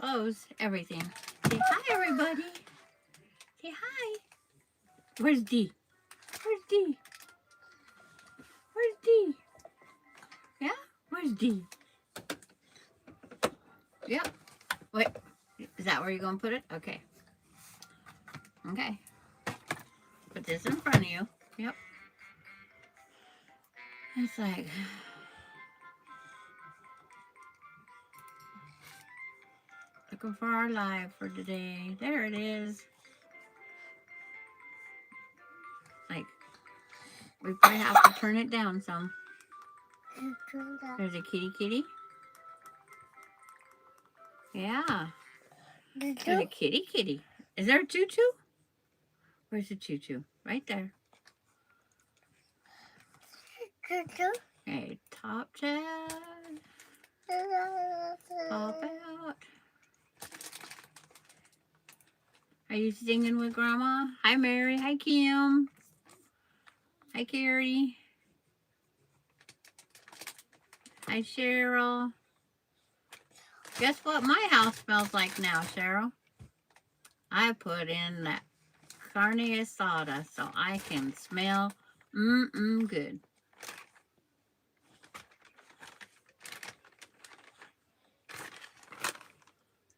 clothes, everything. Say hi, everybody. Say hi. Where's Dee? Where's Dee? Where's Dee? Yeah? Where's Dee? Yep. Wait. Is that where you're going to put it? Okay. Okay. Put this in front of you. Yep. It's like... looking for our live for today. There it is. Like, we probably have to turn it down some. There's a kitty. Yeah. There's a kitty. Is there a tutu? Where's the tutu? Right there. Okay, top chat. Pop out. Are you singing with Grandma? Hi, Mary. Hi, Kim. Hi, Carrie. Hi, Cheryl. Guess what my house smells like now, Cheryl? I put in that carne asada so I can smell good.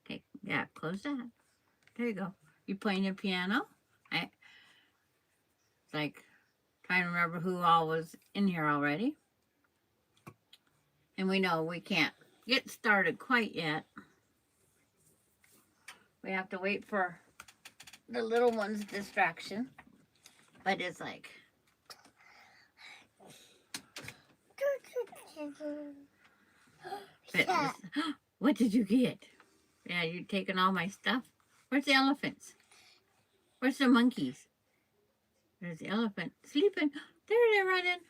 Okay, yeah, close that. There you go. You playing the piano? It's like trying to remember who all was in here already. And we know we can't get started quite yet. We have to wait for the little one's distraction. But it's like... what did you get? Yeah, you're taking all my stuff. Where's the elephants? Where's the monkeys? There's the elephant sleeping. There they're running.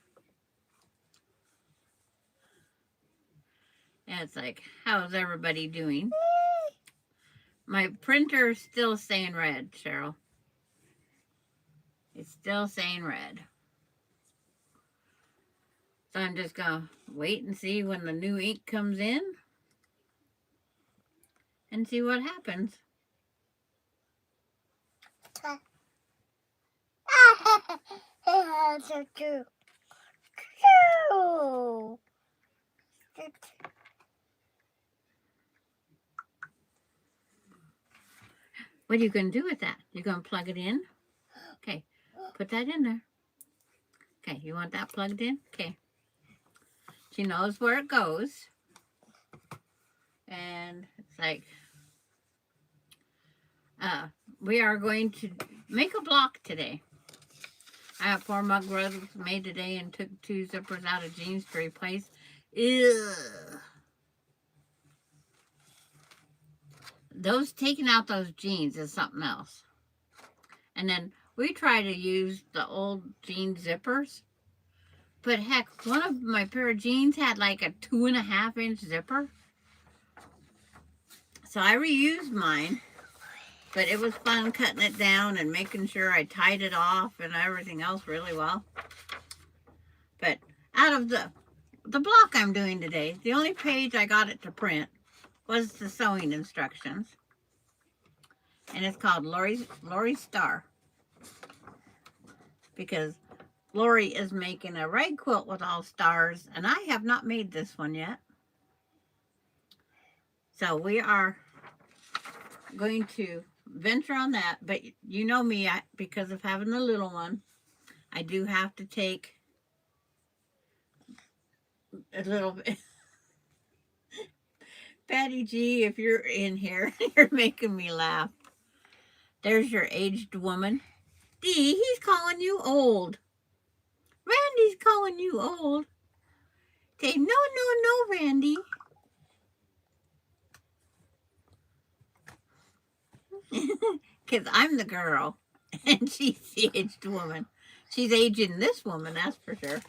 Yeah, it's like, how's everybody doing? My printer's still saying red, Cheryl. It's still saying red. So I'm just going to wait and see when the new ink comes in and see what happens. What are you going to do with that? You're going to plug it in? Okay, put that in there. Okay, you want that plugged in? Okay. She knows where it goes. And it's like, we are going to make a block today. I have 4 mug rugs made today and took 2 zippers out of jeans to replace. Ugh. Taking out those jeans is something else. And then we try to use the old jean zippers. But heck, one of my pair of jeans had like a 2.5-inch zipper. So I reused mine. But it was fun cutting it down and making sure I tied it off and everything else really well. But out of the block I'm doing today, the only page I got it to print was the sewing instructions. And it's called Lori's Star. Because Lori is making a rag quilt with all stars, and I have not made this one yet. So we are going to venture on that. But you know me, because of having the little one, I do have to take a little bit. Patty G, if you're in here, you're making me laugh. There's your aged woman. Dee, he's calling you old. Randy's calling you old. Say, no, Randy. Because I'm the girl, and she's the aged woman. She's aging this woman, that's for sure.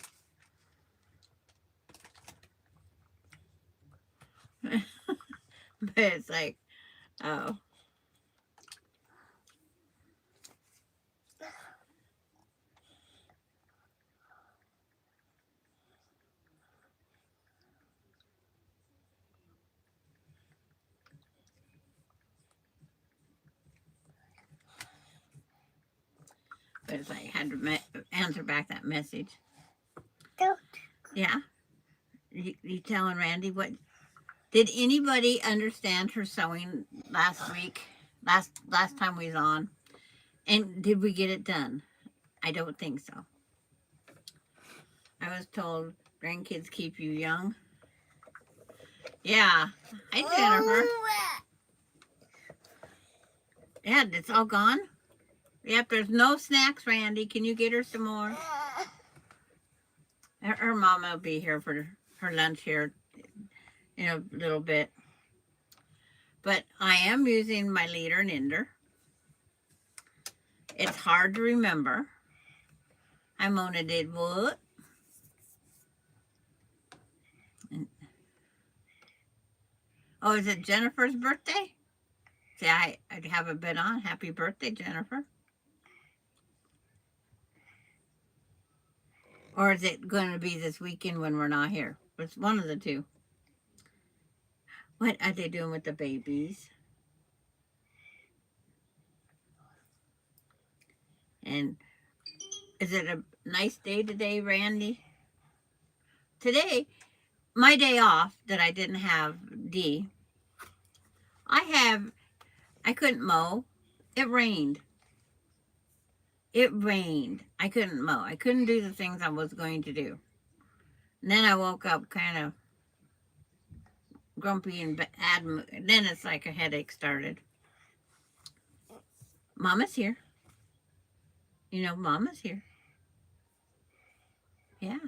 But it's like, oh. because I had to answer back that message. Don't. Yeah? You telling Randy what? Did anybody understand her sewing last week? Last time we was on? And did we get it done? I don't think so. I was told grandkids keep you young. Yeah. Hi, Jennifer. Yeah, it's all gone? Yep, there's no snacks, Randy. Can you get her some more? Her mama will be here for her lunch here in a little bit. But I am using my Leader and Ender. It's hard to remember. Hi, Mona did what? Oh, is it Jennifer's birthday? See, I haven't been on. Happy birthday, Jennifer. Or is it going to be this weekend when we're not here? It's one of the two. What are they doing with the babies? And is it a nice day today, Randy? Today, my day off that I didn't have D, I couldn't mow. It rained. It rained. I couldn't mow. I couldn't do the things I was going to do. And then I woke up kind of grumpy and bad. Then it's like a headache started. Mama's here. You know, Mama's here. Yeah.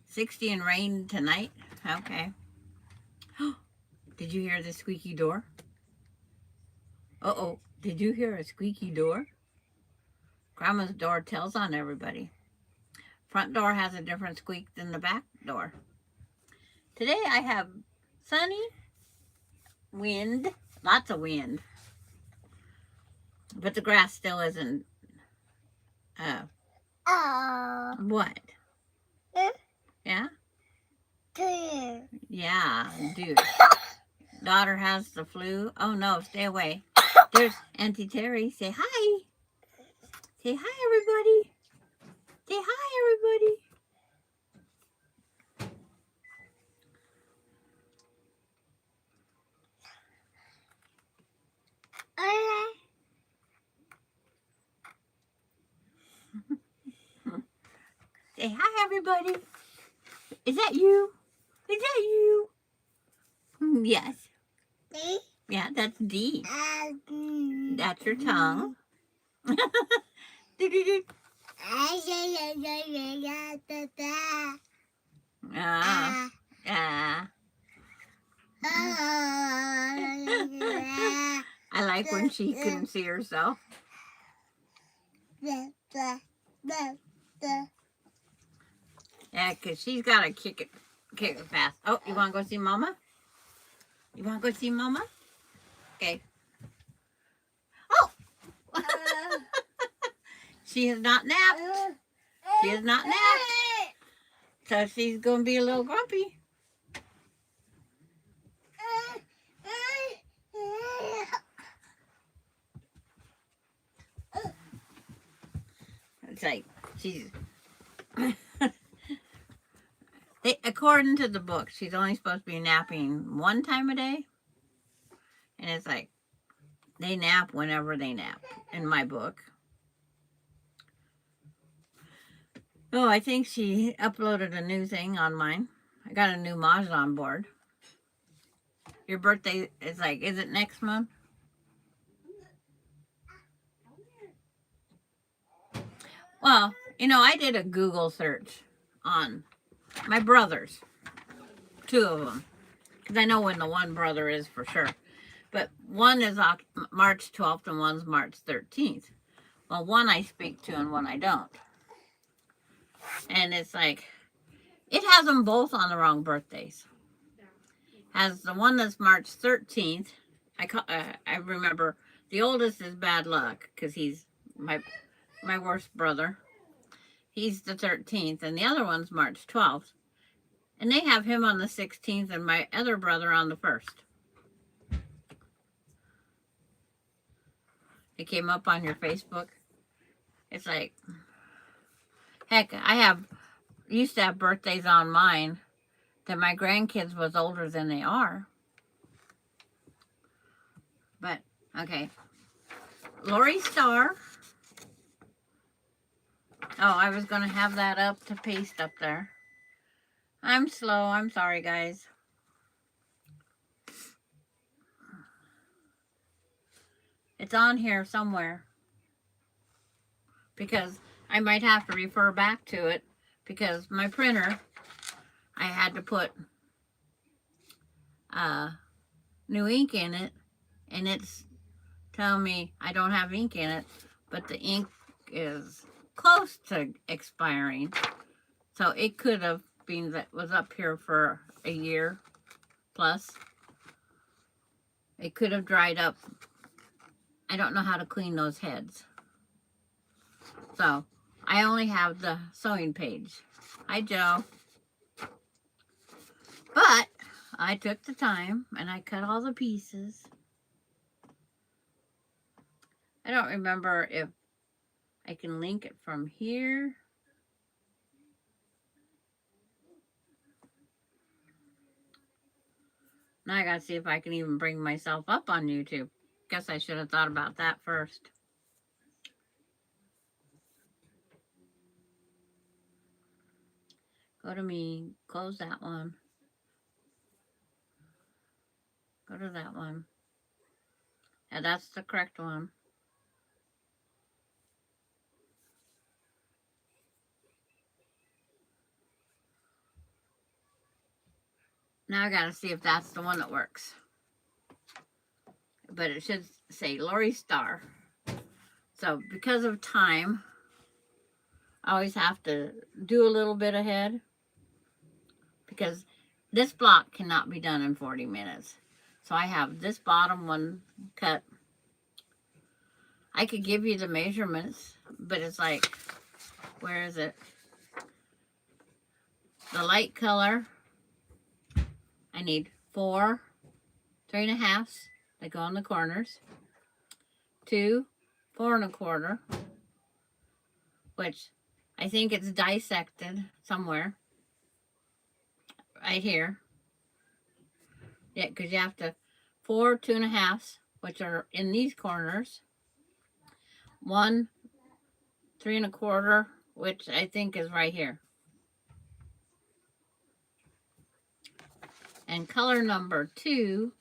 60 and rain tonight. Okay. Did you hear the squeaky door? Uh-oh. Did you hear a squeaky door? Grandma's door tells on everybody. Front door has a different squeak than the back door. Today I have sunny, wind, lots of wind. But the grass still isn't, what? Yeah? Yeah, dude. Daughter has the flu. Oh no, stay away. There's Auntie Terry. Say hi. Say hi, everybody. Say hi, everybody. Say hi, everybody. Is that you? Is that you? Yes. D? Yeah, that's D. That's your tongue. Ah. I like when she couldn't see herself. Yeah, because she's got to kick it fast. Oh, you want to go see Mama? You want to go see Mama? Okay. Oh! She has not napped. She has not napped. So she's going to be a little grumpy. It's like she's... according to the book, she's only supposed to be napping one time a day. And it's like, they nap whenever they nap, in my book. Oh, I think she uploaded a new thing on mine. I got a new Mahjong board. Your birthday is like, is it next month? Well, you know, I did a Google search on my brothers. 2 of them. Because I know when the one brother is for sure. But one is March 12th and one's March 13th. Well, one I speak to and one I don't. And it's like, it has them both on the wrong birthdays. Has the one that's March 13th. I remember the oldest is bad luck because he's my worst brother. He's the 13th, and the other one's March 12th. And they have him on the 16th and my other brother on the 1st. It came up on your Facebook. It's like, heck, used to have birthdays on mine that my grandkids was older than they are. But, okay. Lori Star. Oh, I was going to have that up to paste up there. I'm slow. I'm sorry, guys. It's on here somewhere. Because I might have to refer back to it. Because my printer, I had to put new ink in it. And it's telling me I don't have ink in it. But the ink is close to expiring. So it could have been that was up here for a year plus. It could have dried up. I don't know how to clean those heads. So I only have the sewing page. Hi, Joe. But I took the time and I cut all the pieces. I don't remember if I can link it from here. Now I gotta see if I can even bring myself up on YouTube. Guess I should have thought about that first. Go to me, close that one. Go to that one. Yeah, that's the correct one. Now I gotta see if that's the one that works. But it should say Lori Star. So because of time, I always have to do a little bit ahead. Because this block cannot be done in 40 minutes. So I have this bottom one cut. I could give you the measurements, but it's like, where is it? The light color, I need 4 3.5 that go on the corners, 2 4 1/4, which I think it's dissected somewhere right here. Yeah, because you have to 4 2.5, which are in these corners, 1 3 1/4, which I think is right here. And color number 2,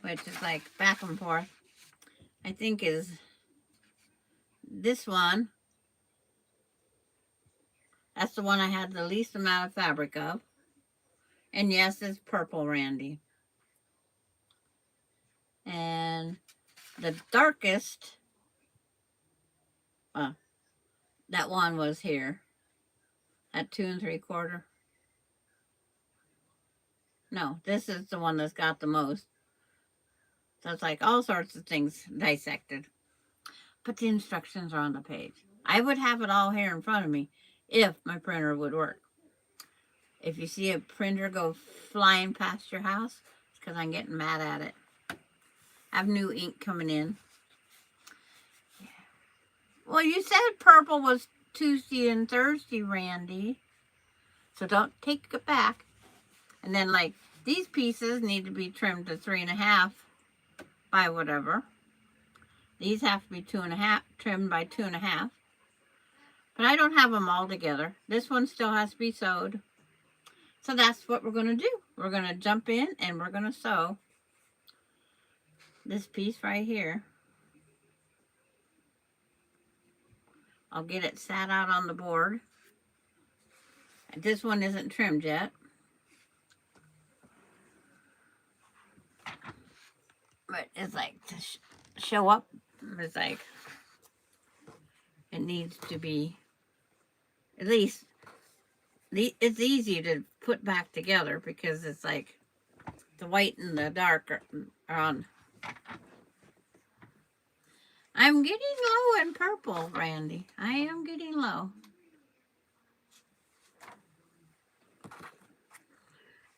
which is like back and forth, I think is this one. That's the one I had the least amount of fabric of. And yes, it's purple, Randy. And the darkest, that one was here at 2 3/4. No, this is the one that's got the most. So it's like all sorts of things dissected. But the instructions are on the page. I would have it all here in front of me if my printer would work. If you see a printer go flying past your house, it's because I'm getting mad at it. I have new ink coming in. Well, you said purple was Tuesday and Thursday, Randy. So don't take it back. And then, like, these pieces need to be trimmed to 3.5 by whatever. These have to be 2.5, trimmed by 2.5. But I don't have them all together. This one still has to be sewed. So that's what we're going to do. We're going to jump in and we're going to sew this piece right here. I'll get it sat out on the board. This one isn't trimmed yet. But it's like to show up. It's like it needs to be, at least it's easy to put back together because it's like the white and the dark are on. I'm getting low in purple, Randy. I am getting low.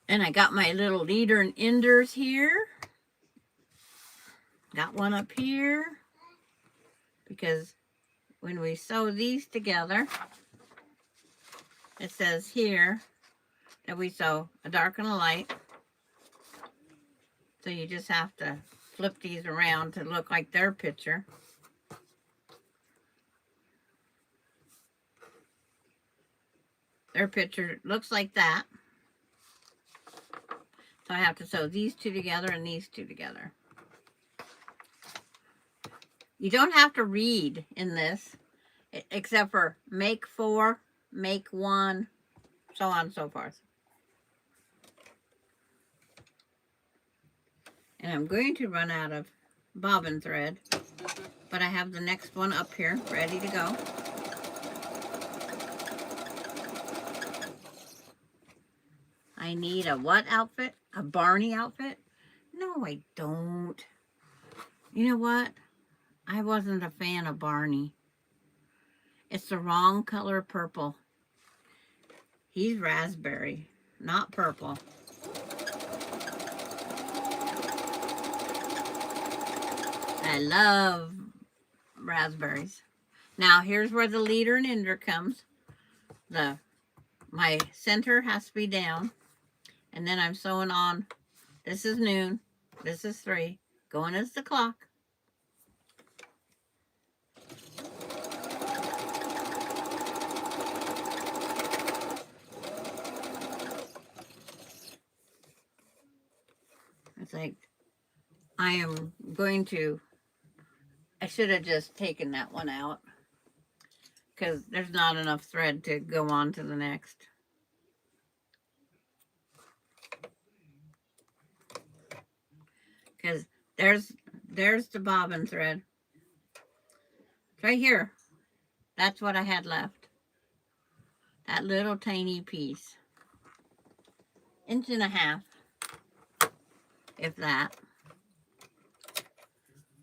And I got my little leader and enders here. Got one up here. because when we sew these together, it says here that we sew a dark and a light. So you just have to flip these around to look like their picture. Their picture looks like that. So I have to sew these two together and these two together. You don't have to read in this, except for make 4, make 1, so on and so forth. And I'm going to run out of bobbin thread, but I have the next one up here ready to go. I need a what outfit? A Barney outfit? No, I don't. You know what? I wasn't a fan of Barney. It's the wrong color purple. He's raspberry, not purple. I love raspberries. Now here's where the leader and ender comes. My center has to be down, and then I'm sewing on. This is noon. This is 3. Going as the clock. It's like I am going to. I should have just taken that one out because there's not enough thread to go on to the next. Because there's the bobbin thread. It's right here. That's what I had left. That little tiny piece. 1.5 inches, if that.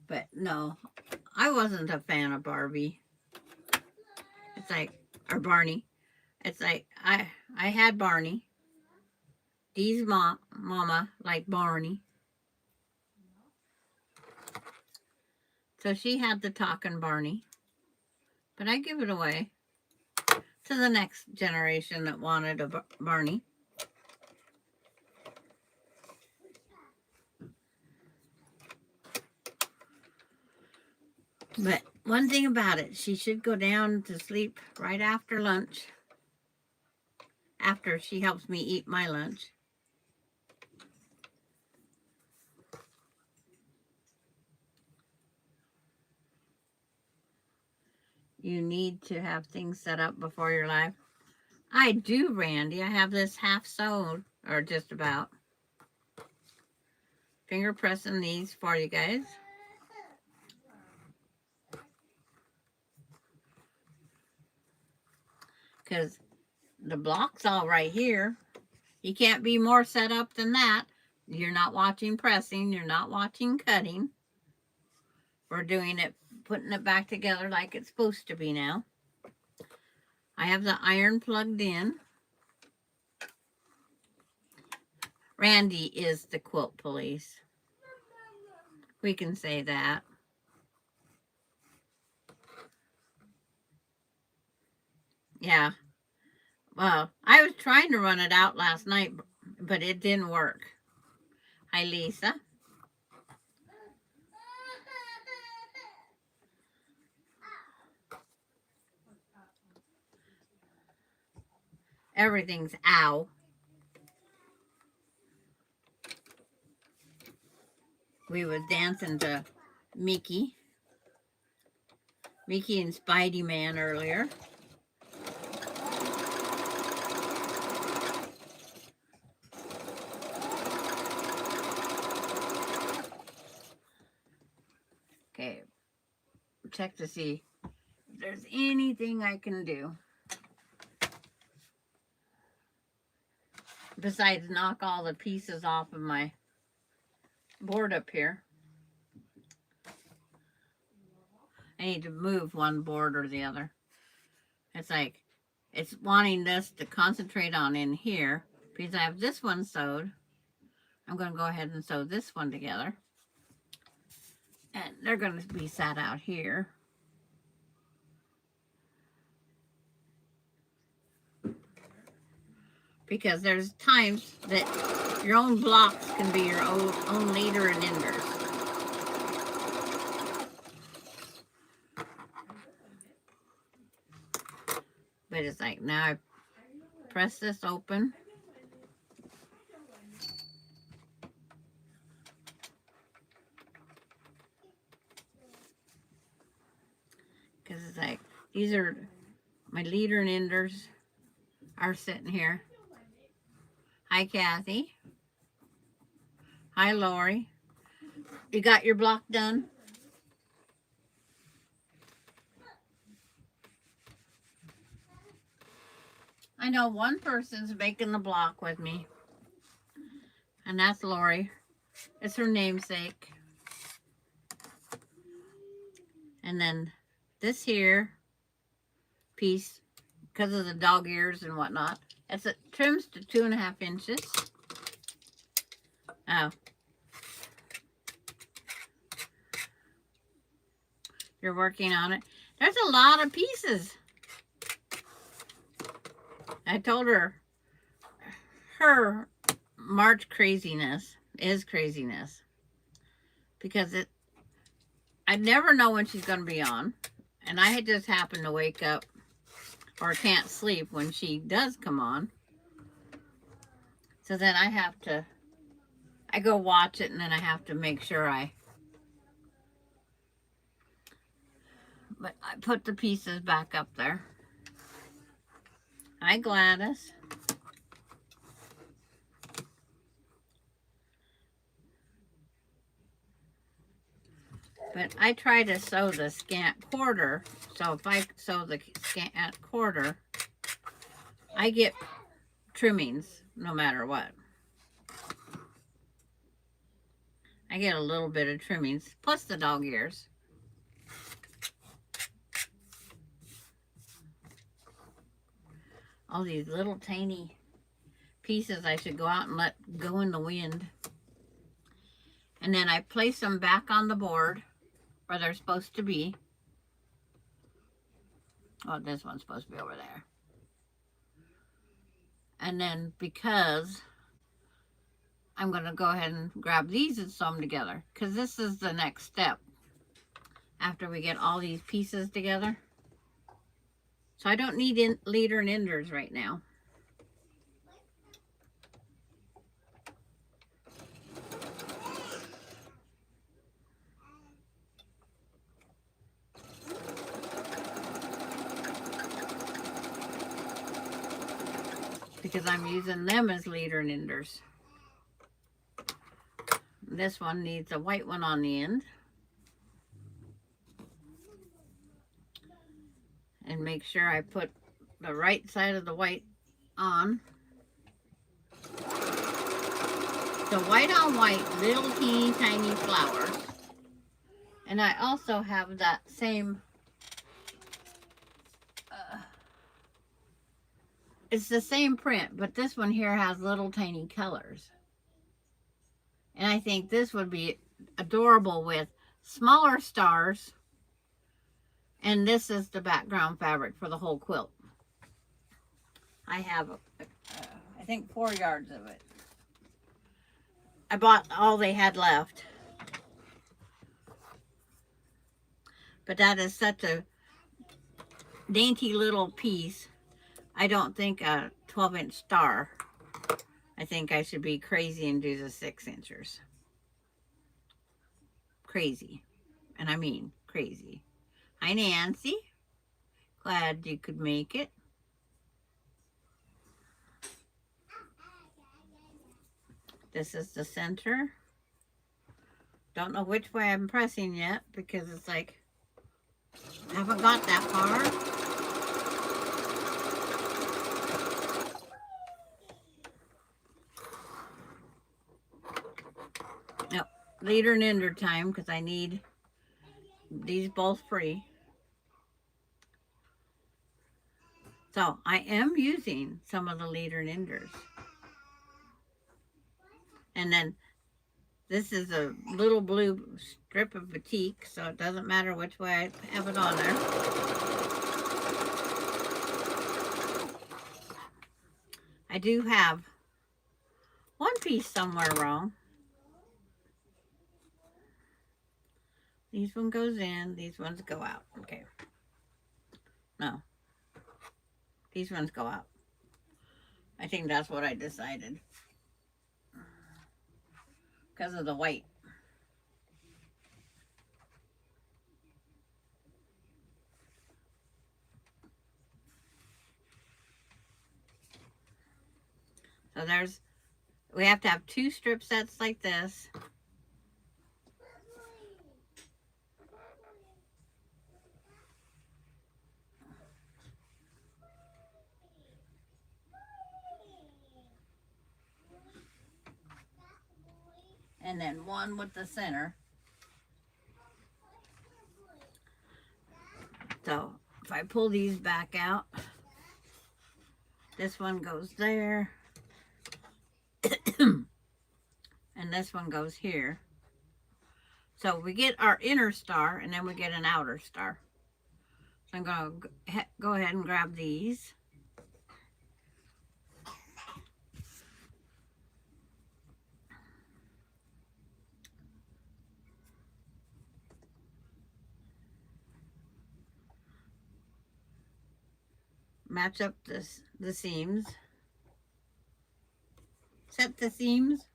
But no, I wasn't a fan of Barbie. It's like, or Barney. It's like, I had Barney. Dee's mama like Barney. So she had the talking Barney. But I give it away to the next generation that wanted a Barney. But one thing about it, she should go down to sleep right after lunch. After she helps me eat my lunch. You need to have things set up before your life. I do, Randy. I have this half sewed, or just about. Finger pressing these for you guys. Because the block's all right here. You can't be more set up than that. You're not watching pressing. You're not watching cutting. We're doing it, putting it back together like it's supposed to be now. I have the iron plugged in. Randy is the quilt police. We can say that. Yeah. Well, I was trying to run it out last night, but it didn't work. Hi, Lisa. Everything's ow. We was dancing to Mickey and Spidey Man earlier. Okay, check to see if there's anything I can do besides knock all the pieces off of my board up here. I need to move one board or the other. It's like, it's wanting this to concentrate on in here because I have this one sewed. I'm going to go ahead and sew this one together. And they're going to be sat out here. because there's times that your own blocks can be your own leader and enders. But it's like, now I press this open. Because it's like, these are my leader and enders are sitting here. Hi, Kathy. Hi, Lori. You got your block done? I know one person's making the block with me, and that's Lori. It's her namesake. And then this here piece, because of the dog ears and whatnot, it trims to 2.5 inches. Oh. You're working on it. There's a lot of pieces. I told her March craziness is craziness. Because I never know when she's going to be on. And I had just happened to wake up or can't sleep when she does come on. So then I go watch it, and then I have to make sure but I put the pieces back up there. Hi, Gladys. But I try to sew the scant quarter. So if I sew the scant quarter, I get trimmings no matter what. I get a little bit of trimmings, plus the dog ears. All these little tiny pieces I should go out and let go in the wind. And then I place them back on the board where they're supposed to be. Oh, this one's supposed to be over there. And then because I'm going to go ahead and grab these and sew them together, because this is the next step after we get all these pieces together. So I don't need leader and enders right now. Because I'm using them as leader and enders. This one needs a white one on the end. And make sure I put the right side of the white on. So white on white, little teeny tiny flowers. And I also have that same, it's the same print, but this one here has little tiny colors. And I think this would be adorable with smaller stars. And this is the background fabric for the whole quilt. I have, I think 4 yards of it. I bought all they had left. But that is such a dainty little piece. I don't think a 12-inch star. I think I should be crazy and do the 6-inchers. Crazy. And I mean crazy. Hi, Nancy. Glad you could make it. This is the center. Don't know which way I'm pressing yet because it's like, I haven't got that far. Nope. Leader and ender time because I need these both free. So I am using some of the leader and enders. And then this is a little blue strip of batik, so it doesn't matter which way I have it on there. I do have one piece somewhere wrong. These one goes in, these ones go out. Okay. No. These ones go out. I think that's what I decided. Because of the white. So we have to have 2 strip sets like this. And then one with the center. So if I pull these back out, this one goes there. And this one goes here. So we get our inner star and then we get an outer star. So I'm going to go ahead and grab these. Match up the seams. Set the seams.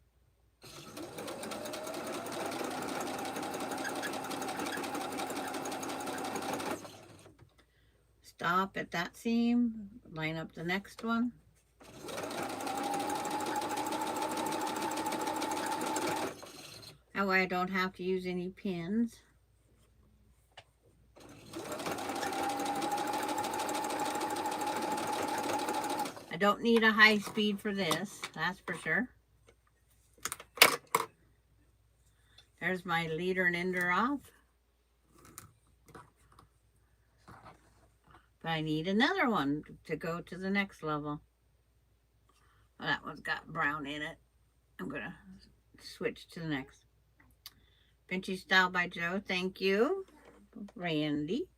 Stop at that seam. Line up the next one. That way I don't have to use any pins. I don't need a high speed for this, that's for sure. There's my leader and ender off. But I need another one to go to the next level. Well, that one's got brown in it. I'm gonna switch to the next. Vintage Style by Joe, thank you. Randy.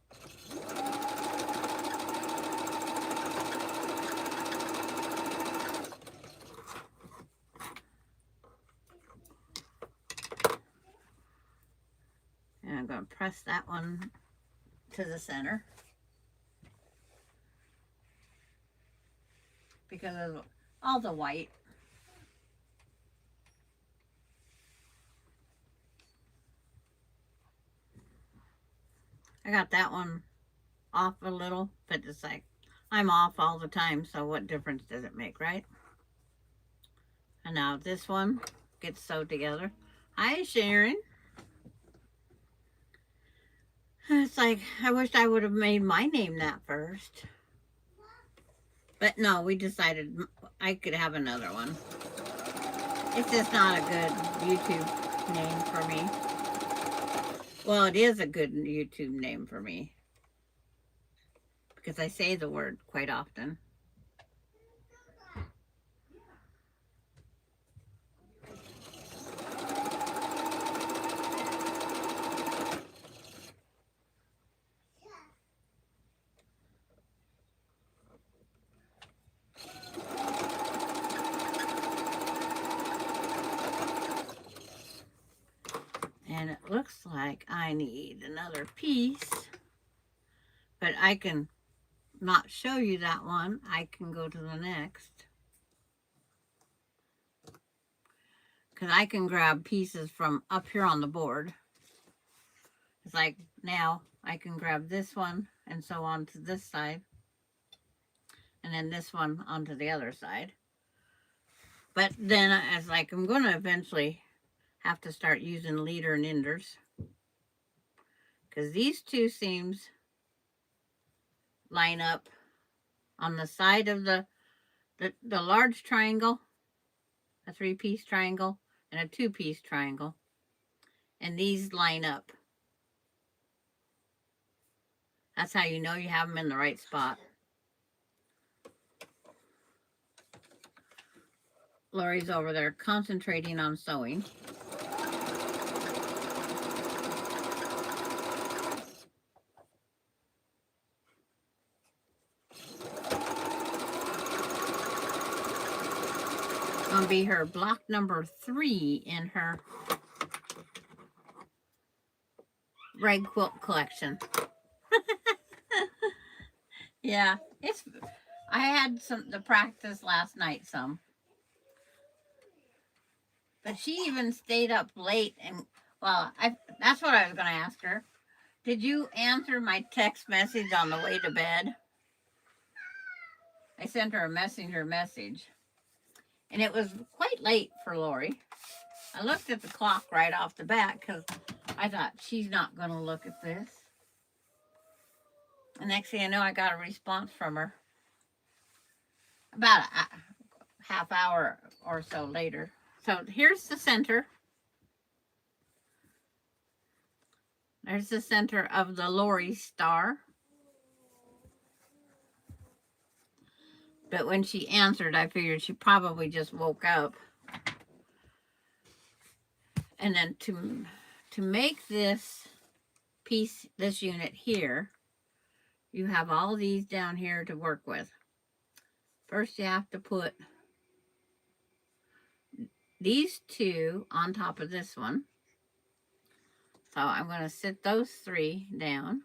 And I'm going to press that one to the center. Because of all the white. I got that one off a little, but it's like, I'm off all the time, so what difference does it make, right? And now this one gets sewed together. Hi, Sharon. It's like, I wish I would have made my name that first. But no, we decided I could have another one. It's just not a good YouTube name for me. Well, it is a good YouTube name for me. Because I say the word quite often. And it looks like I need another piece, but I can not show you that one. I can go to the next. Because I can grab pieces from up here on the board. It's like now I can grab this one and so on to this side. And then this one onto the other side. But then it's like I'm going to eventually have to start using leader and enders. Because these two seams line up on the side of the large triangle, a 3-piece triangle, and a 2-piece triangle. And these line up. That's how you know you have them in the right spot. Lori's over there concentrating on sewing. Gonna be her block number 3 in her rag quilt collection. Yeah, I had some to practice last night some. But she even stayed up late and that's what I was gonna ask her. Did you answer my text message on the way to bed? I sent her a messenger message. And it was quite late for Lori. I looked at the clock right off the bat because I thought she's not going to look at this. And next thing I know, I got a response from her about a half hour or so later. So here's the center. There's the center of the Lori star. But when she answered, I figured she probably just woke up. And then to make this piece, this unit here, you have all these down here to work with. First, you have to put these 2 on top of this one. So I'm going to sit those 3 down.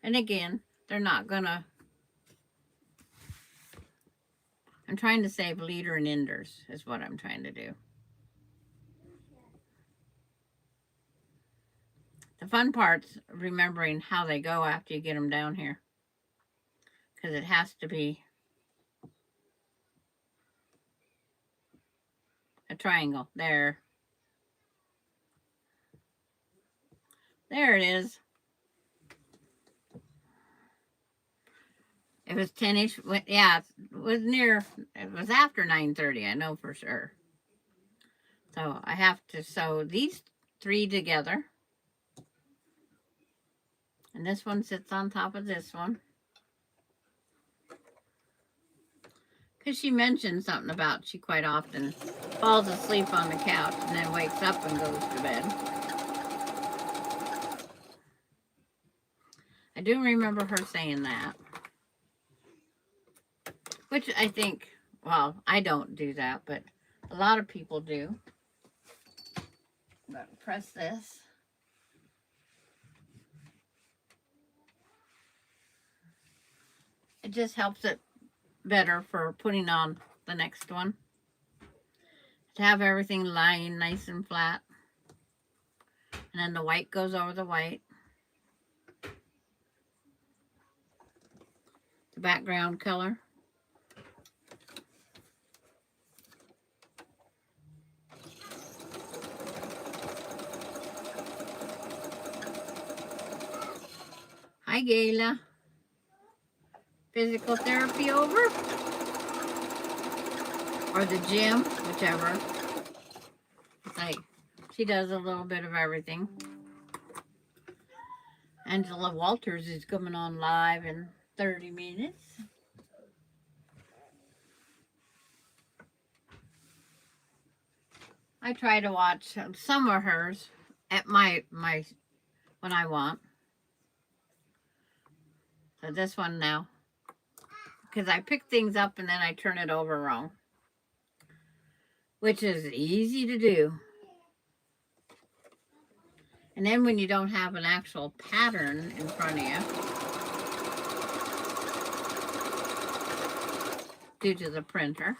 And again, they're not going to... I'm trying to save leader and enders is what I'm trying to do. The fun part's remembering how they go after you get them down here. Because it has to be a triangle. There. There it is. It was 10-ish. Yeah, it was near. It was after 9:30. I know for sure. So I have to sew these 3 together. And this one sits on top of this one. Because she mentioned something about she quite often falls asleep on the couch and then wakes up and goes to bed. I do remember her saying that. Which I think, well, I don't do that, but a lot of people do. I'm going to press this. It just helps it better for putting on the next one. To have everything lying nice and flat. And then the white goes over the white. The background color. Hi, Gayla. Physical therapy over? Or the gym, whichever. Like, she does a little bit of everything. Angela Walters is coming on live in 30 minutes. I try to watch some of hers at my when I want. So this one now. Because I pick things up and then I turn it over wrong. Which is easy to do. And then when you don't have an actual pattern in front of you, due to the printer.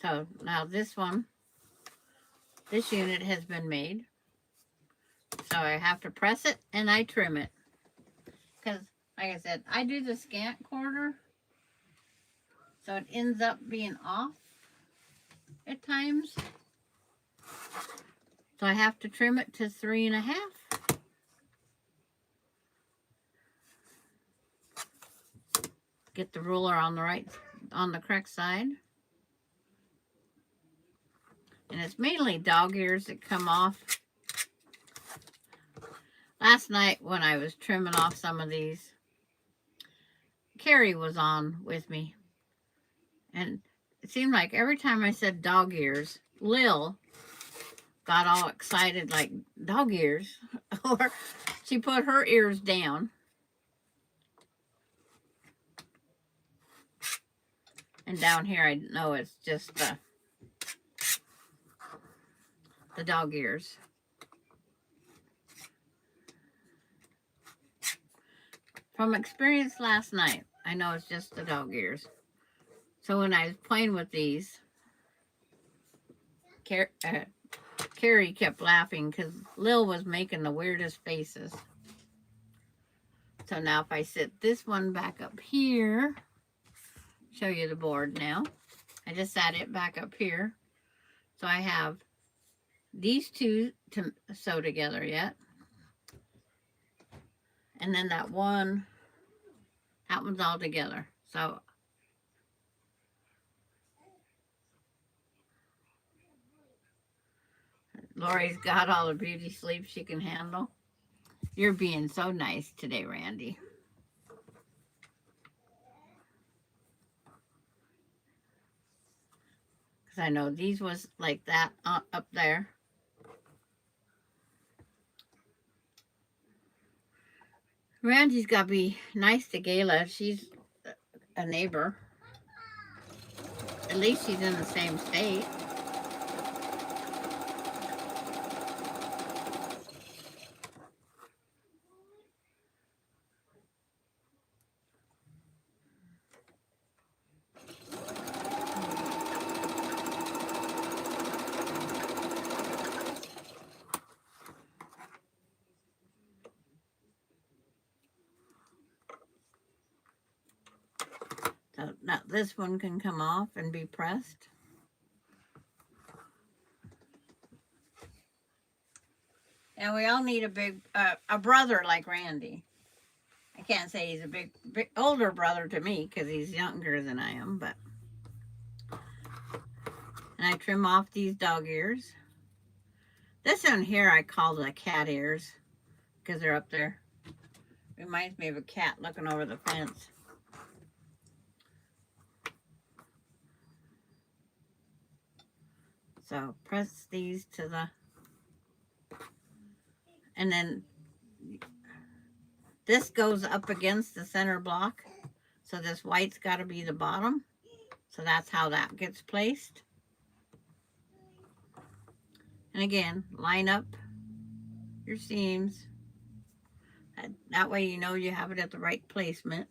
So now this unit has been made. So I have to press it and I trim it. Because, like I said, I do the scant quarter. So it ends up being off at times. So I have to trim it to 3.5. Get the ruler on the correct side. And it's mainly dog ears that come off. Last night when I was trimming off some of these, Carrie was on with me. And it seemed like every time I said dog ears, Lil got all excited like, dog ears? Or she put her ears down. And down here, I know it's just the dog ears. From experience last night, I know it's just the dog ears. So when I was playing with these, Carrie kept laughing because Lil was making the weirdest faces. So now if I sit this one back up here, show you the board now. I just sat it back up here. So I have these two to sew together yet. And then that one's all together. So Lori's got all the beauty sleep she can handle. You're being so nice today, Randy. Because I know these was like that up there. Randy's got to be nice to Gayla. She's a neighbor. At least she's in the same state. So now this one can come off and be pressed. And we all need a brother like Randy. I can't say he's a big older brother to me because he's younger than I am, but. And I trim off these dog ears. This one here I call the cat ears because they're up there. Reminds me of a cat looking over the fence. So press these to the, and then this goes up against the center block. So this white's got to be the bottom. So that's how that gets placed. And again, line up your seams. That way you know you have it at the right placement.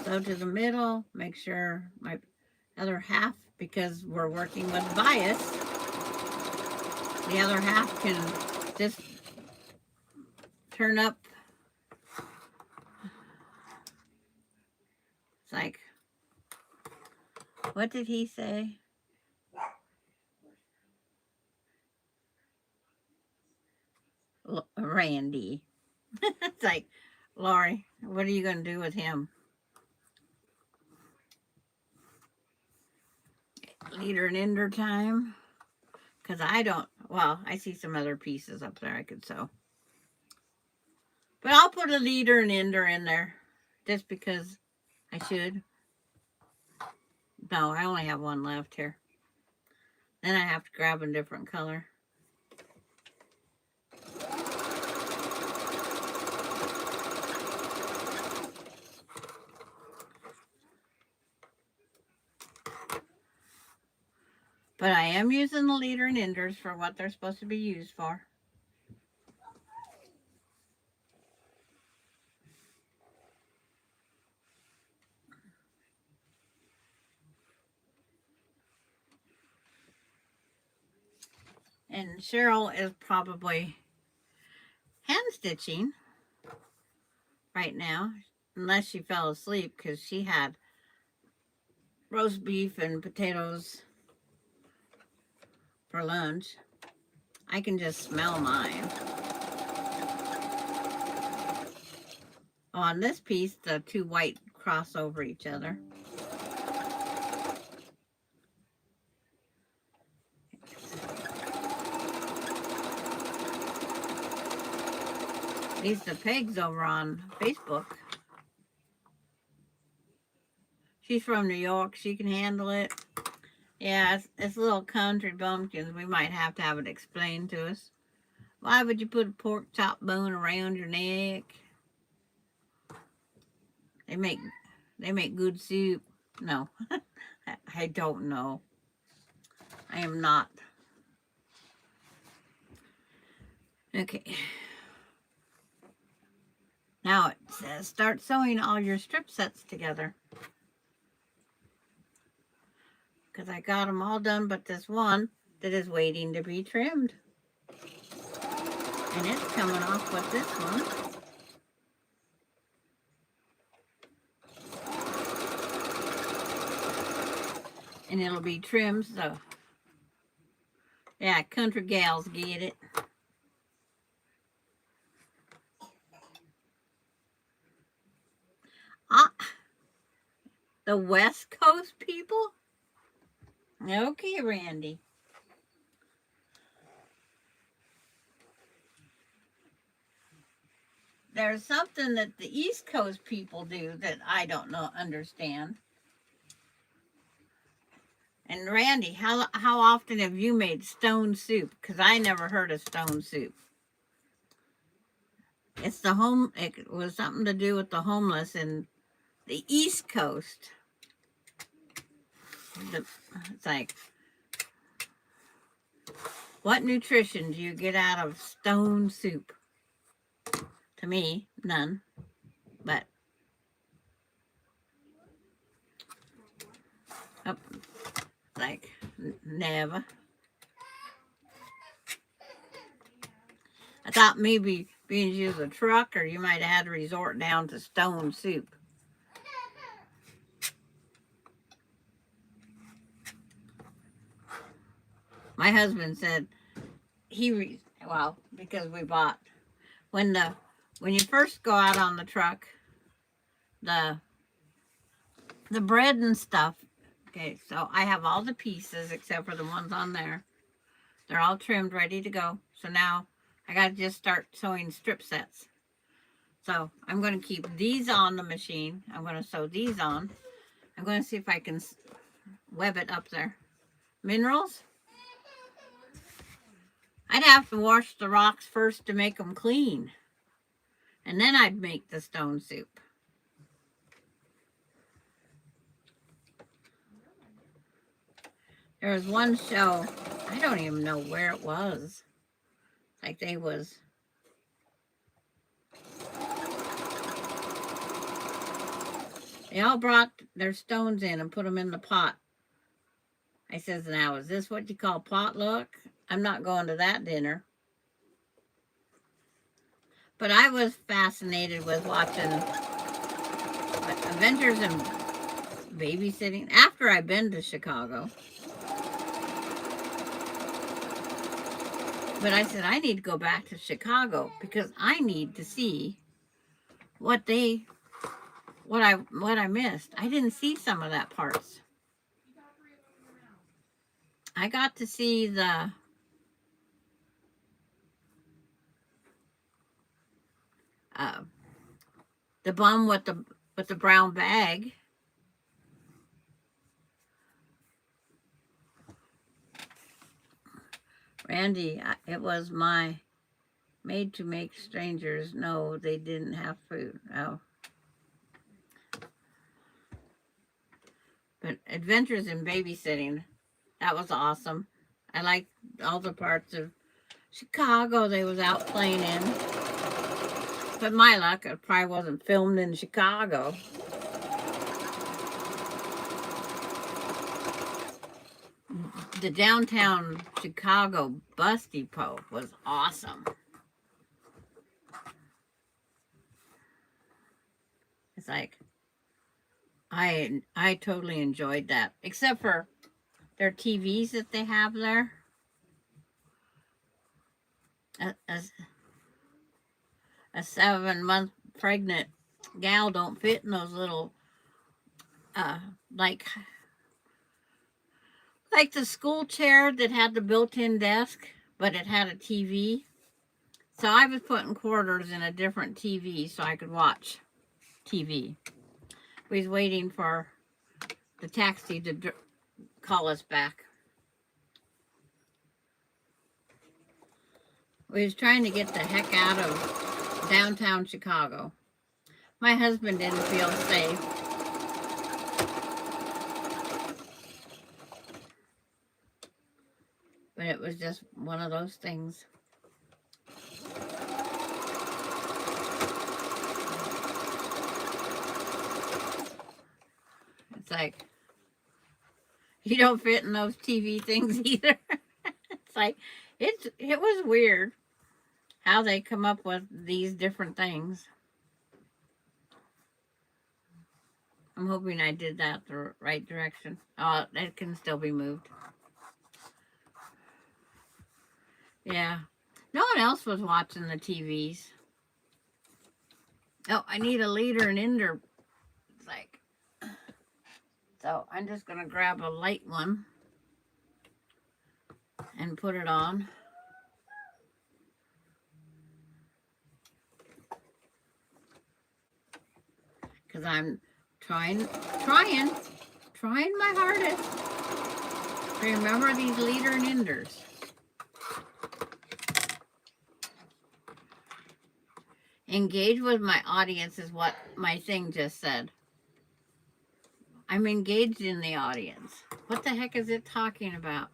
Sew to the middle, make sure my other half, because we're working with bias, the other half can just turn up. It's like, what did he say? Randy. It's like, Lori, what are you going to do with him? Leader and ender time. Because I don't, well, I see some other pieces up there I could sew. But I'll put a leader and ender in there just because I should. No, I only have one left here. Then I have to grab a different color. But I am using the leader and enders for what they're supposed to be used for. And Cheryl is probably hand stitching right now, unless she fell asleep, because she had roast beef and potatoes for lunch. I can just smell mine. On this piece, the two white cross over each other. Lisa Peg's over on Facebook. She's from New York. She can handle it. Yeah, it's little country bumpkins. We might have to have it explained to us. Why would you put a pork chop bone around your neck? They make good soup. No, I don't know. I am not. Okay. Now it says start sewing all your strip sets together. Because I got them all done, but this one that is waiting to be trimmed. And it's coming off with this one. And it'll be trimmed, so yeah, country gals get it. Ah, the West Coast people? Okay, Randy. There's something that the East Coast people do that I don't understand. And Randy, how often have you made stone soup? Because I never heard of stone soup. It was something to do with the homeless in the East Coast. It's like, what nutrition do you get out of stone soup? To me, none. But like never. I thought maybe being you was a trucker, you might have had to resort down to stone soup. My husband said because we bought when you first go out on the truck, the bread and stuff. Okay, so I have all the pieces except for the ones on there. They're all trimmed, ready to go. So now I got to just start sewing strip sets. So I'm going to keep these on the machine. I'm going to sew these on. I'm going to see if I can web it up there. Minerals. I'd have to wash the rocks first to make them clean. And then I'd make the stone soup. There was one show, I don't even know where it was. Like they all brought their stones in and put them in the pot. I says, now, is this what you call potluck? I'm not going to that dinner. But I was fascinated with watching Adventures in Babysitting after I've been to Chicago. But I said, I need to go back to Chicago because I need to see what I missed. I didn't see some of that parts. I got to see the bum with the brown bag. Randy, it was my made to make strangers know they didn't have food. Oh. But Adventures in Babysitting, that was awesome. I liked all the parts of Chicago they was out playing in. But my luck, it probably wasn't filmed in Chicago. The downtown Chicago bus depot was awesome. It's like, I totally enjoyed that, except for their TVs that they have there. A 7-month pregnant gal don't fit in those little, like the school chair that had the built-in desk, but it had a TV. So I was putting quarters in a different TV so I could watch TV. We was waiting for the taxi to call us back. We was trying to get the heck out of downtown Chicago. My husband didn't feel safe. But it was just one of those things. It's like, you don't fit in those TV things either. It's like, it was weird how they come up with these different things. I'm hoping I did that the right direction. Oh, it can still be moved. Yeah. No one else was watching the TVs. Oh, I need a leader and ender. It's like, so I'm just going to grab a light one and put it on. Because I'm trying my hardest to remember these leader and enders. Engage with my audience is what my thing just said. I'm engaged in the audience. What the heck is it talking about?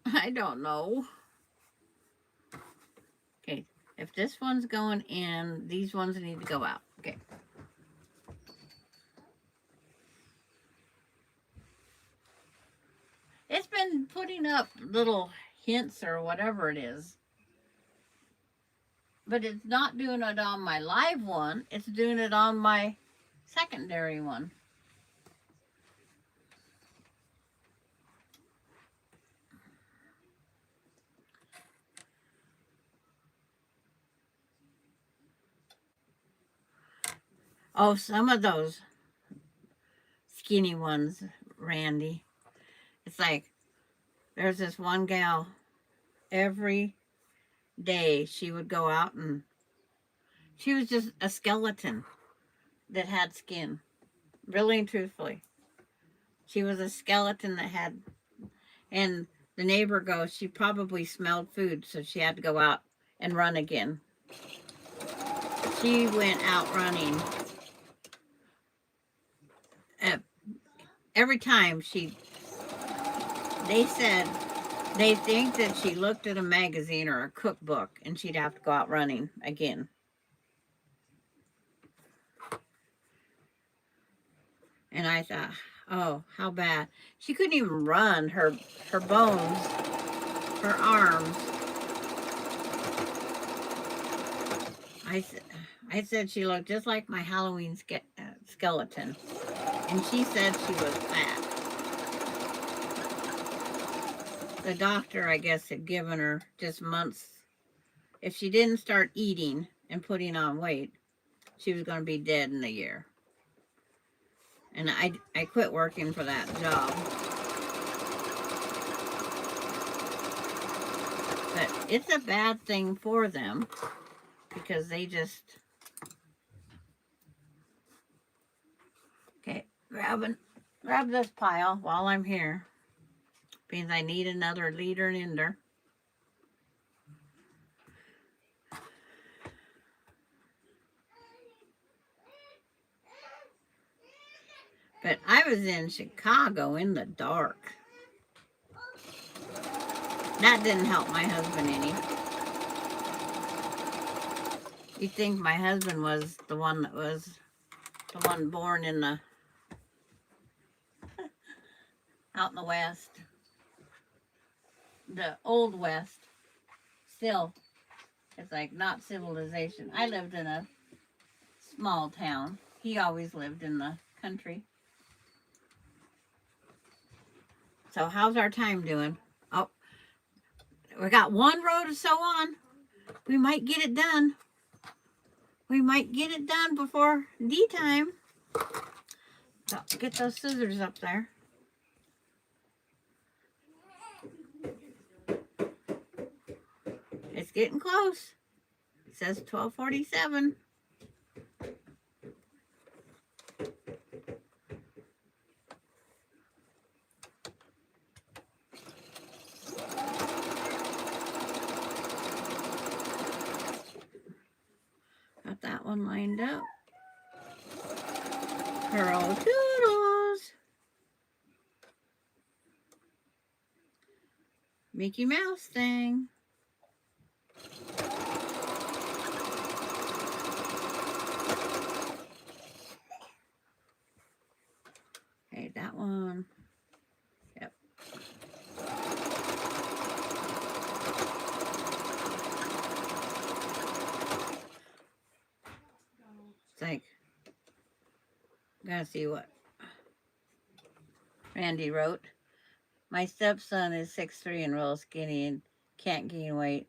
I don't know. Okay, if this one's going in, these ones need to go out. Okay. It's been putting up little hints or whatever it is. But it's not doing it on my live one. It's doing it on my secondary one. Oh, some of those skinny ones, Randy. It's like, there's this one gal, every day she would go out and she was just a skeleton that had skin. Really and truthfully. She was a skeleton that had, and the neighbor goes, she probably smelled food, so she had to go out and run again. She went out running. Every time they said, they think that she looked at a magazine or a cookbook and she'd have to go out running again. And I thought, oh, how bad. She couldn't even run. Her bones, her arms. I said she looked just like my Halloween skeleton. And she said she was fat. The doctor, I guess, had given her just months. If she didn't start eating and putting on weight, she was going to be dead in a year. And I quit working for that job. But it's a bad thing for them because they just... Okay, grab this pile while I'm here. Because I need another leader and ender. But I was in Chicago in the dark. That didn't help my husband any. You'd think my husband was the one that was the one born in the out in the West. The old West. Still, it's like not civilization. I lived in a small town. He always lived in the country. So how's our time doing? Oh, we got one row to sew on. We might get it done. We might get it done before D time. So get those scissors up there. It's getting close. It says 12:47. that one lined up. Curl Toodles. Mickey Mouse thing. Okay, that one. Yep. It's like, gotta see what Randy wrote. My stepson is 6'3" and real skinny and can't gain weight.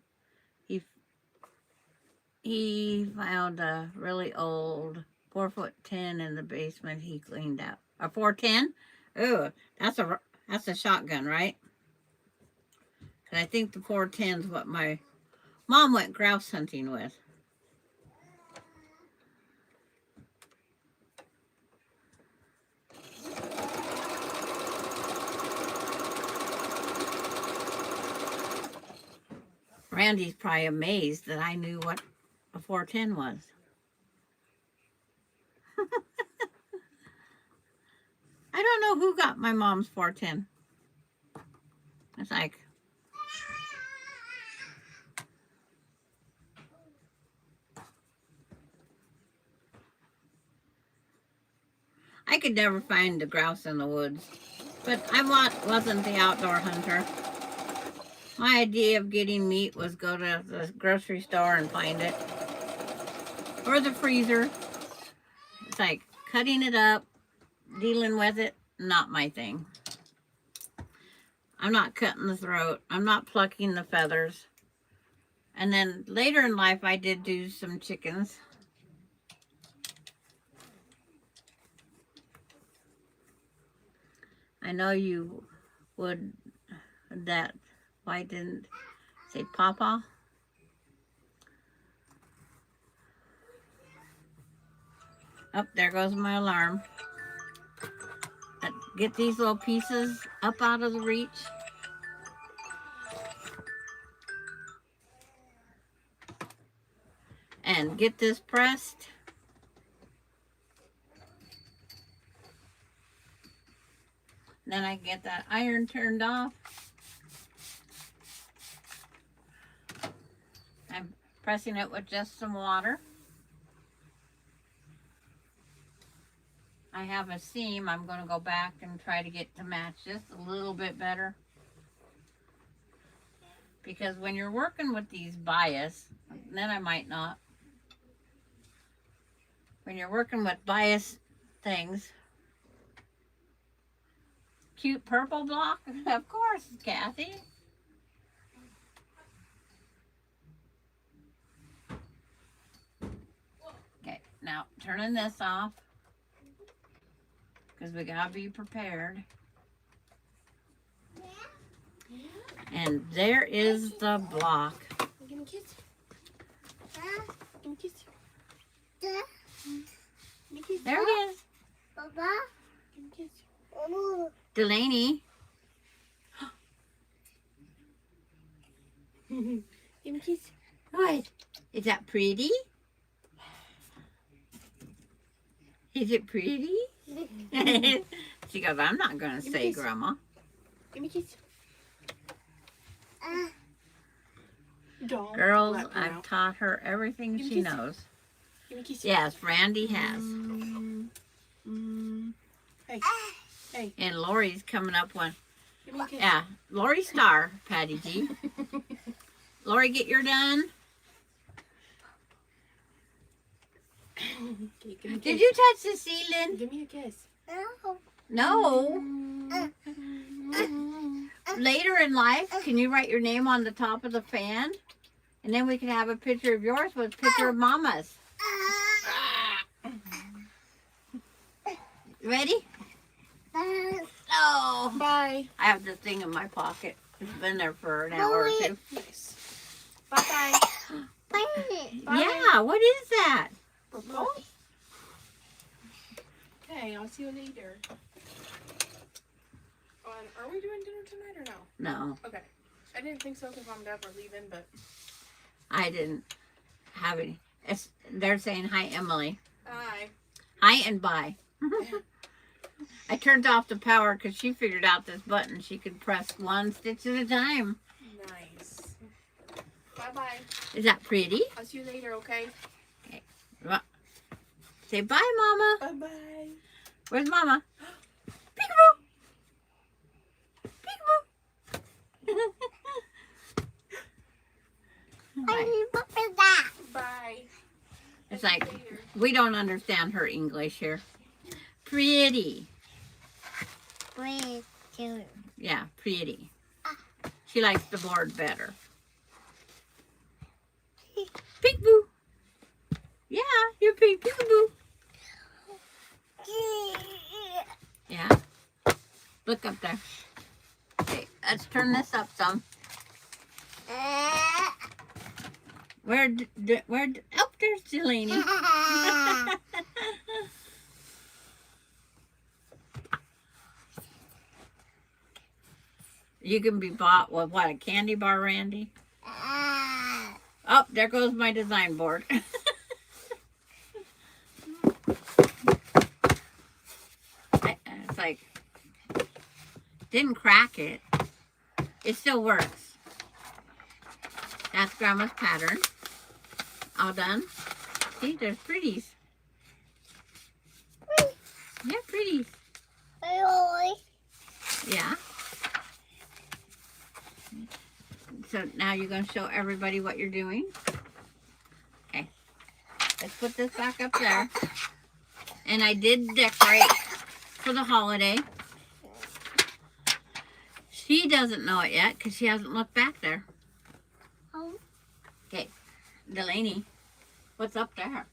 He found a really old 4'10" in the basement he cleaned out. A 410? Ooh, that's a shotgun, right? And I think the 410's what my mom went grouse hunting with. Randy's probably amazed that I knew what a 410 was. I don't know who got my mom's 410. It's like, I could never find a grouse in the woods, but I wasn't the outdoor hunter. My idea of getting meat was go to the grocery store and find it. Or the freezer. It's like cutting it up, dealing with it, not my thing. I'm not cutting the throat. I'm not plucking the feathers. And then later in life, I did do some chickens. I know you would, that, why didn't say Papa? Oh, there goes my alarm. Get these little pieces up out of the reach. And get this pressed. Then I get that iron turned off. I'm pressing it with just some water. I have a seam I'm going to go back and try to get to match just a little bit better. Because when you're working with these bias, then I might not. When you're working with bias things, cute purple block, of course, Kathy. Okay, now turning this off. Because we gotta be prepared. And there is the block. Give me a kiss. Give me a kiss. Da, Give me a kiss. There it is. Papa, Give me a kiss. Ooh, Delaney. Give me a kiss. What? Is that pretty? Is it pretty? She goes, I'm not going to Give me a say, kiss. Grandma. Give me a kiss. ah, Don't. Girls, let me I've out. taught her everything Give me she a kiss. knows. Give me a kiss. Yes, Randy has. Hey. Hey. And Lori's coming up one. Give me a kiss. Yeah, Lori Star, Patty G. Lori, get your done. Okay, give me a kiss. Did you touch the ceiling? Give me a kiss. no. No. Later in life, can you write your name on the top of the fan? And then we can have a picture of yours with a picture of Mama's. Ready? Oh, Bye. I have this thing in my pocket. It's been there for an hour or two. Nice. Bye-bye. Bye. Yeah, what is that? Purple. Okay, I'll see you later. Are we doing dinner tonight or no? No, Okay. I didn't think so because Mom and Dad were leaving, but I didn't have any. They're saying hi, Emily. Hi. Hi and bye. I turned off the power because she figured out this button. She could press one stitch at a time. Nice. Bye-bye. Is that pretty? I'll see you later, okay? Say bye, Mama. Bye-bye. Where's Mama? Peekaboo. Peekaboo. Bye. It's like, we don't understand her English here. Pretty. Yeah, pretty. She likes the board better. Peekaboo. Yeah, you're pretty peekaboo. Yeah. Look up there. Okay, let's turn this up some. Oh, there's Delaney. You can be bought with what, a candy bar, Randy? Oh, there goes my design board. It's like, didn't crack it. It still works. That's Grandma's pattern. All done. See, there's pretties. Yeah, pretties. Yeah. So now you're going to show everybody what you're doing. Okay. Let's put this back up there. And I did decorate for the holiday. She doesn't know it yet because she hasn't looked back there. Okay. Delaney, what's up there?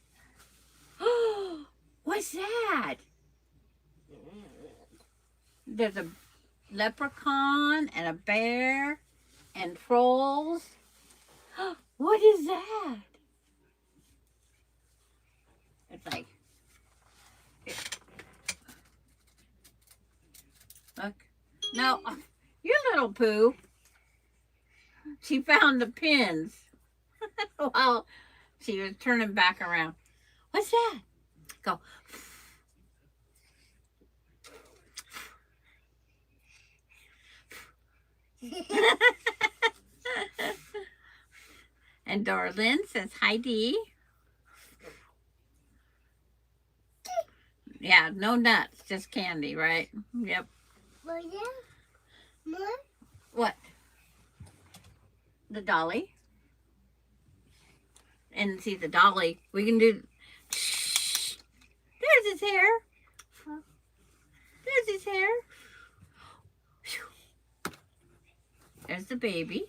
Oh, what's that? There's a leprechaun and a bear and trolls. What is that? It's like, look. No, you little poo. She found the pins while she was turning back around. What's that? Go. And Dorlyn says, hi, Dee. Yeah, no nuts, just candy, right? Yep. What? The dolly. And see the dolly, we can do, there's his hair. There's his hair. There's the baby.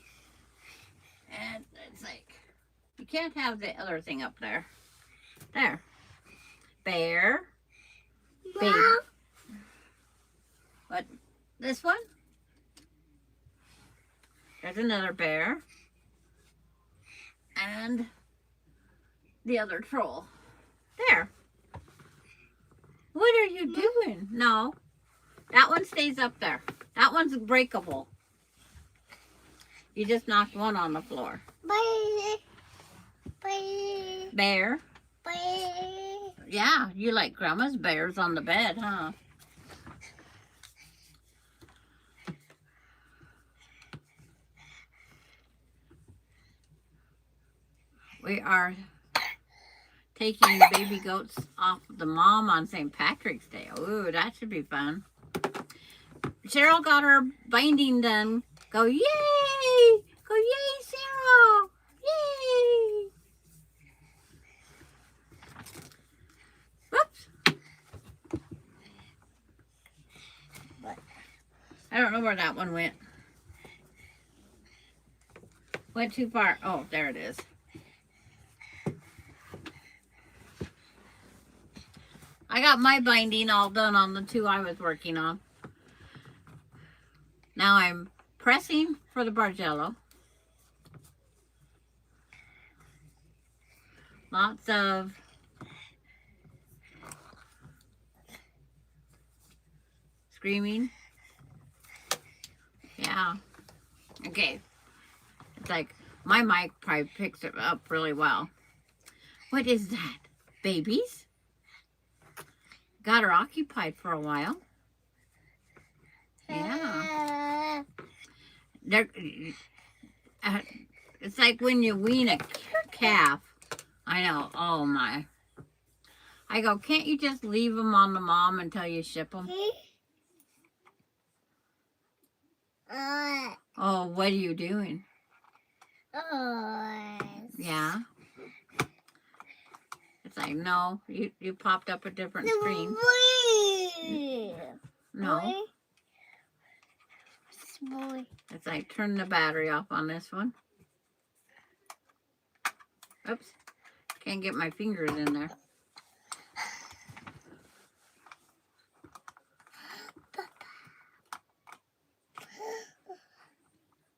And it's like, you can't have the other thing up there. There. Bear. Baby. What? This one? There's another bear. And the other troll. There. What are you doing? No. That one stays up there. That one's breakable. You just knocked one on the floor. Bear. Yeah, you like Grandma's bears on the bed, huh? We are taking the baby goats off the mom on St. Patrick's Day. Ooh, that should be fun. Cheryl got her binding done. Go, yay! Go, yay, Sarah! Yay! Whoops. I don't know where that one went. Went too far. Oh, there it is. I got my binding all done on the two I was working on. Now I'm pressing for the Bargello. Lots of screaming. Yeah. Okay. It's like my mic probably picks it up really well. What is that? Babies? Got her occupied for a while. Yeah. They're, it's like when you wean a calf. I know. Oh, my. I go, can't you just leave them on the mom until you ship them? Oh, what are you doing? Yeah. It's like, no, you popped up a different screen. No. It's like, turn the battery off on this one. Oops. Can't get my fingers in there.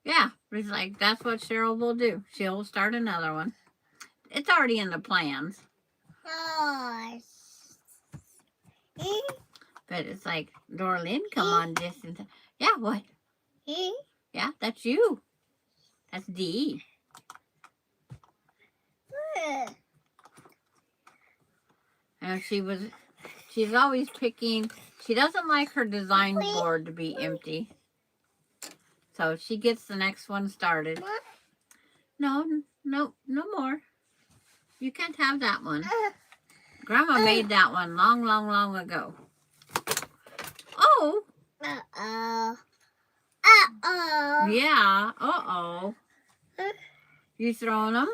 Yeah, it's like, that's what Cheryl will do. She'll start another one. It's already in the plans. But it's like, Dorlyn, come on, distance. Yeah, what? Yeah, that's you. That's D. And she's always picking, she doesn't like her design board to be empty. So she gets the next one started. No more. You can't have that one. Grandma made that one long, long, long ago. Oh. Yeah. Uh-oh. You throwing them?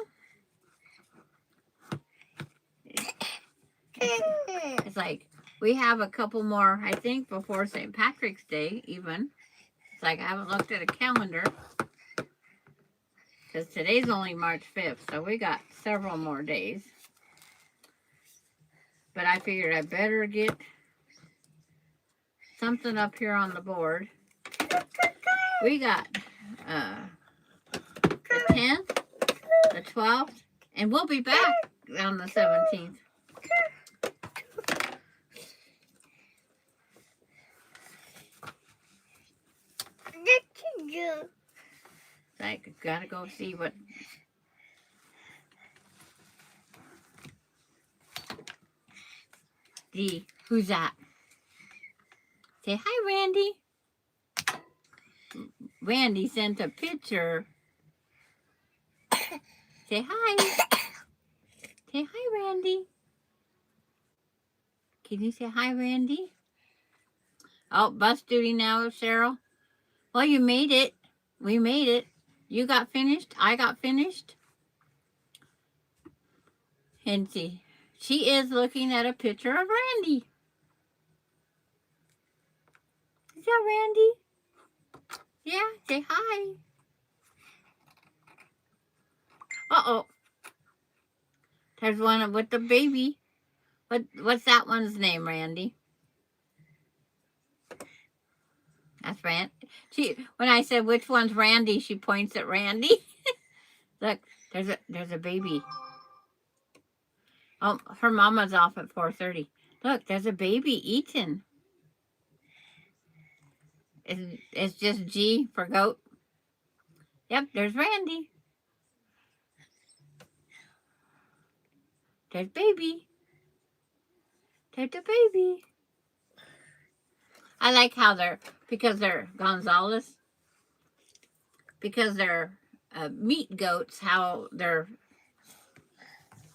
It's like, we have a couple more, I think, before St. Patrick's Day, even. It's like, I haven't looked at a calendar. Because today's only March 5th, so we got several more days. But I figured I better get something up here on the board. We got the 10th, the 12th, and we'll be back on the 17th. Like, gotta go see what. D, who's that? Say hi, Randy. Randy sent a picture. Say hi. Say hi, Randy. Can you say hi, Randy? Oh, bus duty now, Cheryl. Well, you made it. We made it. You got finished. I got finished. And see, she is looking at a picture of Randy. Is that Randy? Yeah, say hi. Uh-oh. There's one with the baby. What's that one's name, Randy? That's Randy. When I said which one's Randy, she points at Randy. Look, there's a baby. Oh, her mama's off at 4:30. Look, there's a baby eating. It's just G for goat. Yep, there's Randy. There's baby. There's the baby. I like how because they're Gonzales, because they're meat goats, how their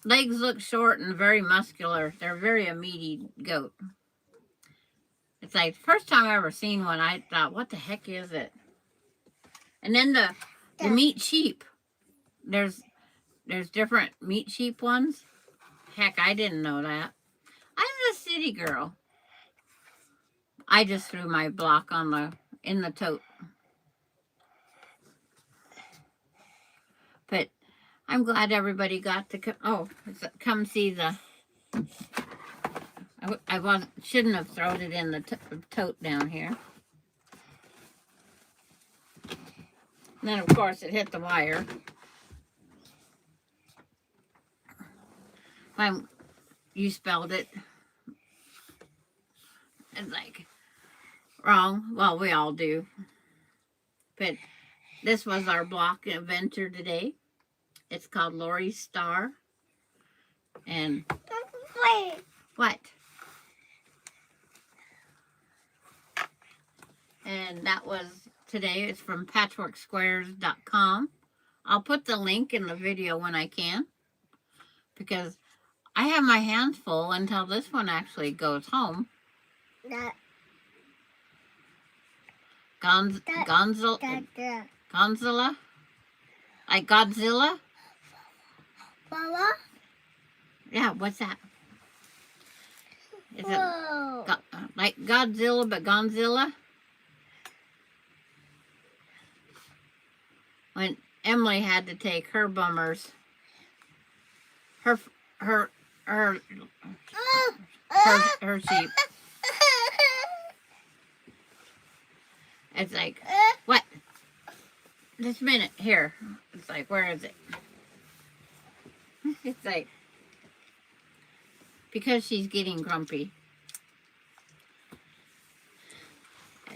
legs look short and very muscular. They're very a meaty goat. It's like, first time I ever seen one, I thought, what the heck is it? And then the meat sheep. There's different meat sheep ones. Heck, I didn't know that. I'm a city girl. I just threw my block in the tote. But I'm glad everybody got to come see the. I shouldn't have thrown it in the tote down here. And then of course it hit the wire. You spelled it. It's like wrong. Well, we all do. But this was our block adventure today. It's called Lori's Star. And Wait. what? And that was today. It's from patchworksquares.com. I'll put the link in the video when I can, because I have my hands full until this one actually goes home. That. Gonzilla? Like Godzilla? Mama. Yeah, what's that? Is it Whoa. like Godzilla but Gonzilla? When Emily had to take her bummers, her sheep. It's like, what? This minute, here. It's like, where is it? It's like, because she's getting grumpy.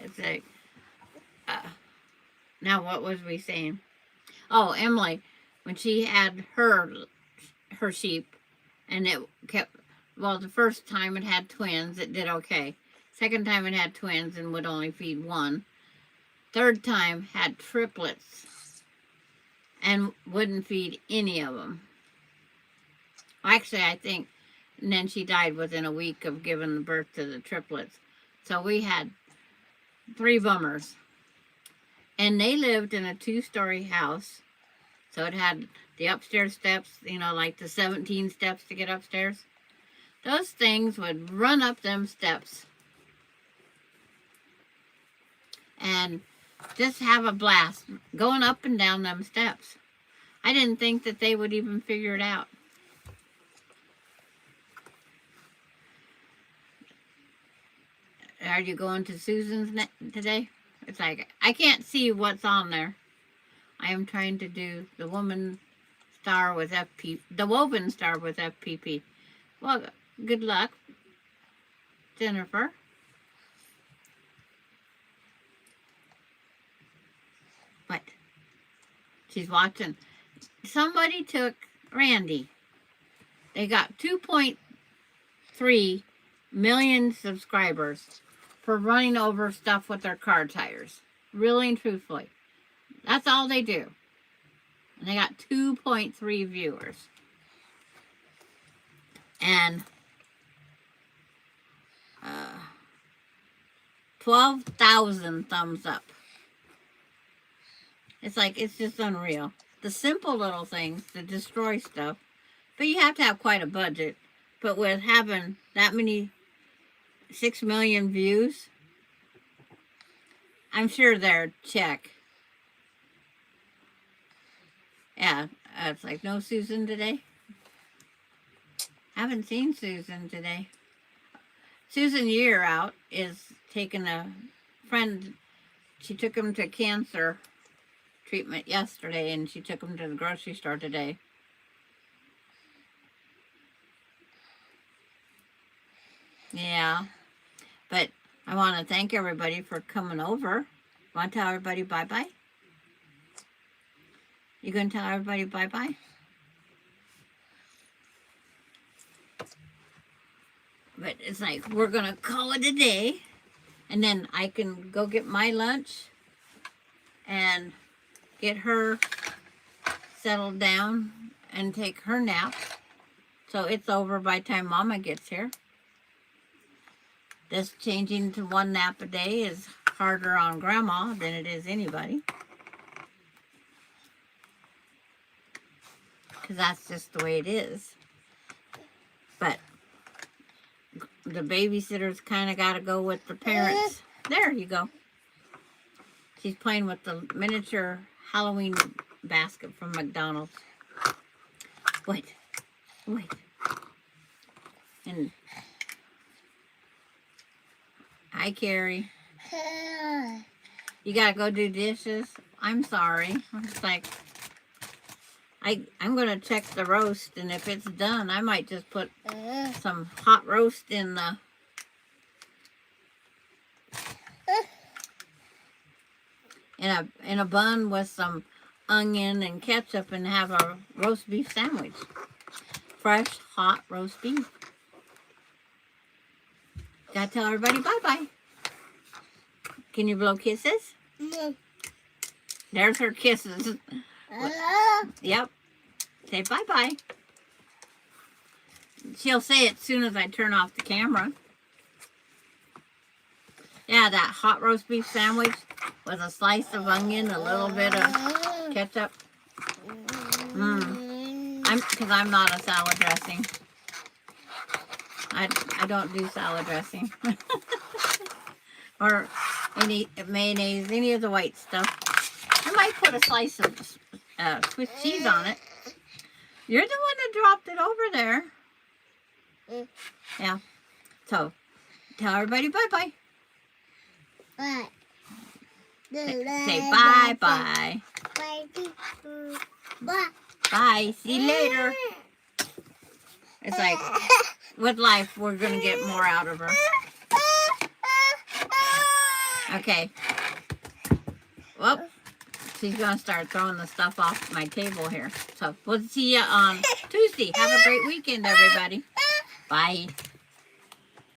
It's like, now what was we saying? Oh, Emily, when she had her sheep, and it kept, well, the first time it had twins, it did okay. Second time it had twins and would only feed one. Third time had triplets and wouldn't feed any of them. Actually, I think, and then she died within a week of giving birth to the triplets. So we had 3 bummers. And they lived in a 2-story house. So it had the upstairs steps, you know, like the 17 steps to get upstairs. Those things would run up them steps and just have a blast going up and down them steps. I didn't think that they would even figure it out. Are you going to Susan's today? It's like, I can't see what's on there. I am trying to do the woman star with FP, the woven star with FPP. Well, good luck, Jennifer. What? She's watching. Somebody took Randy. They got 2.3 million subscribers for running over stuff with their car tires. Really and truthfully. That's all they do. And they got 2.3 viewers. And 12,000 thumbs up. It's like, it's just unreal. The simple little things to destroy stuff. But you have to have quite a budget. But with having that many 6 million views, I'm sure they're check. Yeah, it's like, no Susan today? Haven't seen Susan today. Susan Year out is taking a friend. She took him to cancer treatment yesterday, and she took him to the grocery store today. Yeah, but I want to thank everybody for coming over. Want to tell everybody bye-bye? You going to tell everybody bye-bye? But it's like, we're going to call it a day. And then I can go get my lunch and get her settled down and take her nap. So it's over by the time Mama gets here. This changing to 1 nap a day is harder on Grandma than it is anybody. Because that's just the way it is. But the babysitter's kind of got to go with the parents. There you go. She's playing with the miniature Halloween basket from McDonald's. Wait. And hi, Carrie. You got to go do dishes? I'm sorry. It's like, I'm going to check the roast, and if it's done, I might just put some hot roast in the in a bun with some onion and ketchup and have a roast beef sandwich fresh, hot roast beef. Gotta tell everybody bye-bye. Can you blow kisses? There's her kisses. Hello. Yep. Say bye-bye. She'll say it as soon as I turn off the camera. Yeah, that hot roast beef sandwich with a slice of onion, a little bit of ketchup. Because I'm not a salad dressing. I don't do salad dressing. Or any mayonnaise, any of the white stuff. I might put a slice of Swiss cheese on it. You're the one that dropped it over there. Yeah. So, tell everybody bye-bye. Bye. Say bye-bye. Bye. Bye. See you later. It's like, with life, we're going to get more out of her. Okay. Well, she's going to start throwing the stuff off my table here. So, we'll see you on Tuesday. Have a great weekend, everybody. Bye.